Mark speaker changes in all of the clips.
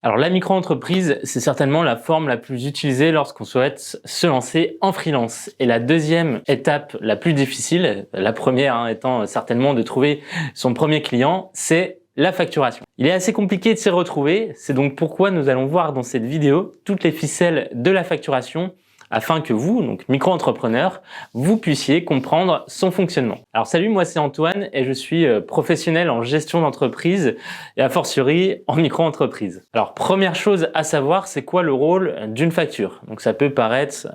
Speaker 1: Alors la micro-entreprise, c'est certainement la forme la plus utilisée lorsqu'on souhaite se lancer en freelance. Et la deuxième étape la plus difficile, la première étant certainement de trouver son premier client, c'est la facturation. Il est assez compliqué de s'y retrouver, c'est donc pourquoi nous allons voir dans cette vidéo toutes les ficelles de la facturation afin que vous, donc micro-entrepreneur, vous puissiez comprendre son fonctionnement. Alors salut, moi c'est Antoine et je suis professionnel en gestion d'entreprise et a fortiori en micro-entreprise. Alors première chose à savoir, c'est quoi le rôle d'une facture? Donc ça peut paraître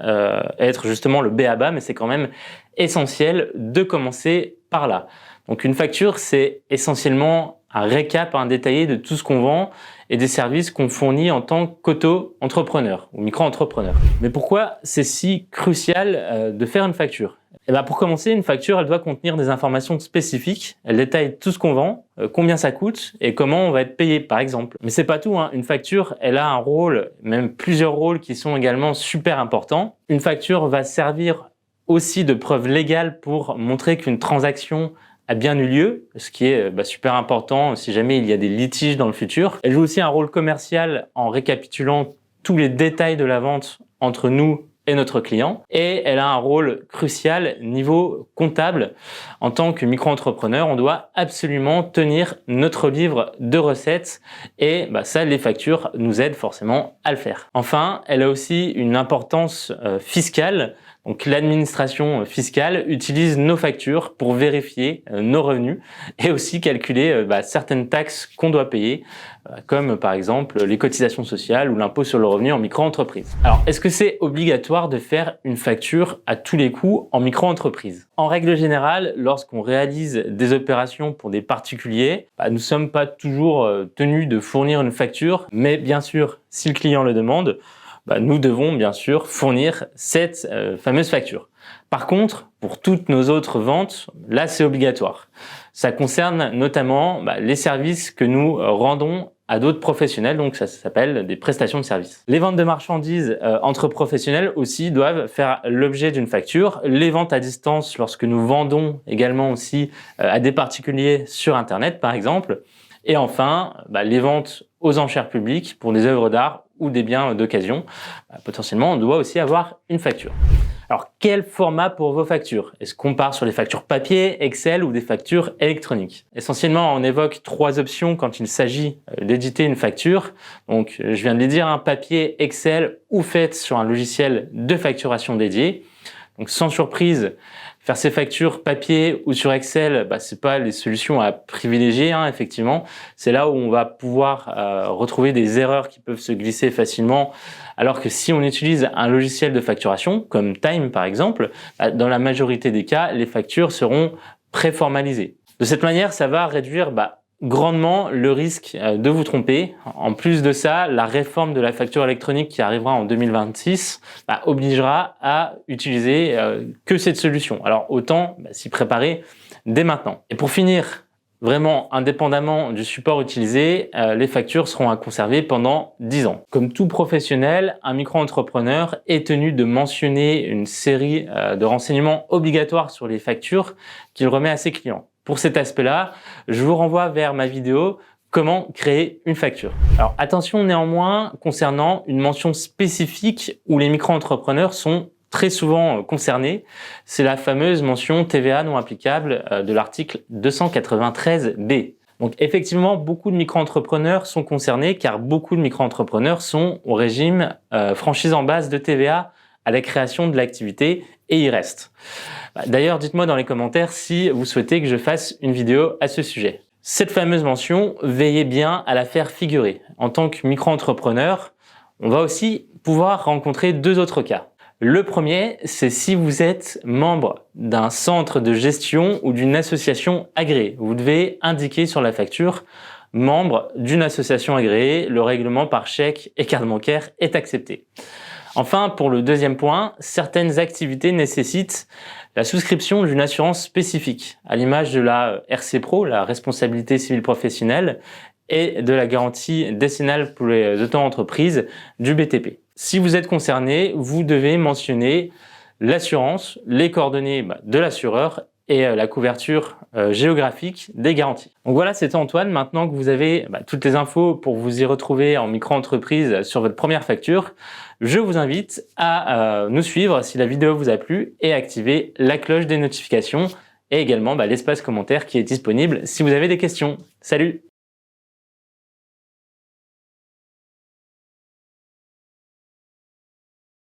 Speaker 1: être justement le b.a-ba, mais c'est quand même essentiel de commencer par là. Donc une facture, c'est essentiellement un récap détaillé de tout ce qu'on vend et des services qu'on fournit en tant qu'auto-entrepreneur ou micro-entrepreneur. Mais pourquoi c'est si crucial de faire une facture? Pour commencer, une facture, elle doit contenir des informations spécifiques. Elle détaille tout ce qu'on vend, combien ça coûte et comment on va être payé, par exemple. Mais c'est pas tout, Une facture, elle a un rôle, même plusieurs rôles qui sont également super importants. Une facture va servir aussi de preuve légale pour montrer qu'une transaction a bien eu lieu, ce qui est super important si jamais il y a des litiges dans le futur. Elle joue aussi un rôle commercial en récapitulant tous les détails de la vente entre nous et notre client. Et elle a un rôle crucial niveau comptable. En tant que micro-entrepreneur, on doit absolument tenir notre livre de recettes et ça, les factures nous aident forcément à le faire. Enfin, elle a aussi une importance fiscale. Donc l'administration fiscale utilise nos factures pour vérifier nos revenus et aussi calculer certaines taxes qu'on doit payer, comme par exemple les cotisations sociales ou l'impôt sur le revenu en micro-entreprise. Alors, est-ce que c'est obligatoire de faire une facture à tous les coups en micro-entreprise? En règle générale, lorsqu'on réalise des opérations pour des particuliers, nous ne sommes pas toujours tenus de fournir une facture, mais bien sûr, si le client le demande, nous devons bien sûr fournir cette fameuse facture. Par contre, pour toutes nos autres ventes, là c'est obligatoire. Ça concerne notamment les services que nous rendons à d'autres professionnels, donc ça s'appelle des prestations de services. Les ventes de marchandises entre professionnels aussi doivent faire l'objet d'une facture. Les ventes à distance, lorsque nous vendons également aussi à des particuliers sur Internet par exemple. Et enfin, les ventes aux enchères publiques pour des œuvres d'art ou des biens d'occasion. Potentiellement, on doit aussi avoir une facture. Alors, quel format pour vos factures? Est-ce qu'on part sur des factures papier, Excel ou des factures électroniques? Essentiellement, on évoque trois options quand il s'agit d'éditer une facture. Donc, je viens de les dire, papier, Excel ou faite sur un logiciel de facturation dédié. Donc, sans surprise, faire ces factures papier ou sur Excel, c'est pas les solutions à privilégier, effectivement. C'est là où on va pouvoir retrouver des erreurs qui peuvent se glisser facilement. Alors que si on utilise un logiciel de facturation, comme Time par exemple, dans la majorité des cas, les factures seront préformalisées. De cette manière, ça va réduire grandement le risque de vous tromper. En plus de ça, la réforme de la facture électronique qui arrivera en 2026 obligera à utiliser que cette solution. Alors autant s'y préparer dès maintenant. Et pour finir, vraiment indépendamment du support utilisé, les factures seront à conserver pendant 10 ans. Comme tout professionnel, un micro-entrepreneur est tenu de mentionner une série de renseignements obligatoires sur les factures qu'il remet à ses clients. Pour cet aspect-là, je vous renvoie vers ma vidéo « Comment créer une facture ». Alors attention néanmoins concernant une mention spécifique où les micro-entrepreneurs sont très souvent concernés, c'est la fameuse mention TVA non applicable de l'article 293B. Donc effectivement, beaucoup de micro-entrepreneurs sont concernés car beaucoup de micro-entrepreneurs sont au régime franchise en base de TVA à la création de l'activité et y restent. D'ailleurs, dites-moi dans les commentaires si vous souhaitez que je fasse une vidéo à ce sujet. Cette fameuse mention, veillez bien à la faire figurer. En tant que micro-entrepreneur, on va aussi pouvoir rencontrer deux autres cas. Le premier, c'est si vous êtes membre d'un centre de gestion ou d'une association agréée. Vous devez indiquer sur la facture « membre d'une association agréée, le règlement par chèque et carte bancaire est accepté ». Enfin, pour le deuxième point, certaines activités nécessitent la souscription d'une assurance spécifique, à l'image de la RC Pro, la responsabilité civile professionnelle, et de la garantie décennale pour les auto-entreprises du BTP. Si vous êtes concerné, vous devez mentionner l'assurance, les coordonnées de l'assureur et la couverture géographique des garanties. Donc voilà, c'était Antoine. Maintenant que vous avez toutes les infos pour vous y retrouver en micro-entreprise sur votre première facture, je vous invite à nous suivre si la vidéo vous a plu et activer la cloche des notifications et également l'espace commentaire qui est disponible si vous avez des questions. Salut!